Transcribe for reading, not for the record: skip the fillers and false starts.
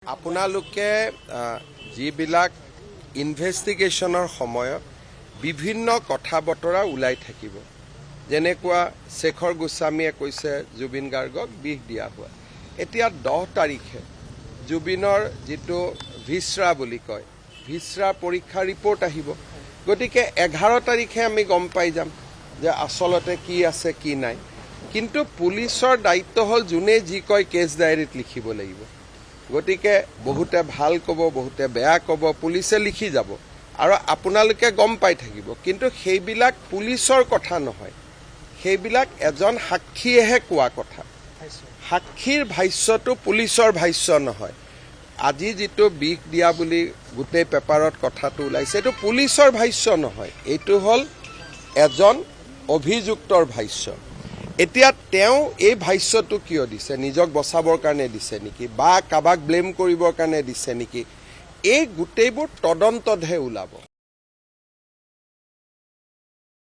আপোনালোকে যিবিলাক ইনভেষ্টিগেশ্যনৰ সময়ত বিভিন্ন কথা বতৰা ওলাই থাকিব যেনেকুৱা শেখৰ গোস্বামীয়ে কৈছে জুবিন গাৰ্গক বিষ দিয়া হোৱা এতিয়া 10 তাৰিখে জুবিনৰ যিটো ভিছৰা বুলি কয় ভিছৰা পৰীক্ষা ৰিপৰ্ট আহিব গতিকে 11 তাৰিখে আমি গম পাই যাম যে আসলতে কি আছে কি নাই কিন্তু পুলিচৰ দায়িত্ব হল জুনে যি কয় কেছ ডায়েৰীত লিখিব লাগিব গতিকে বহুতে ভাল কব বহুতে বেয়া কব পুলিচে লিখি যাব আৰু আপোনালোকে গম পাই থাকিব কিন্তু সেইবিলাক পুলিচৰ কথা নহয় সেইবিলাক এজন সাক্ষীয়েহে কোৱা কথা সাক্ষীৰ ভাষ্যটো পুলিচৰ ভাষ্য নহয় আজি যেটো বিষ দিয়া বুলি গোটেই পেপাৰত কথাটো ওলাইছে এটো পুলিচৰ ভাষ্য নহয় এটো হল এজন অভিযুক্তৰ ভাষ্য এতিয়া তেওঁ এই ভাষ্যটো কিয় দিছে নিজক বচাবৰ কাৰণে দিছে নেকি বা কাবাক ব্লেম কৰিবৰ কাৰণে দিছে নেকি এই গোটেইবোৰ তদন্ততহে ওলাব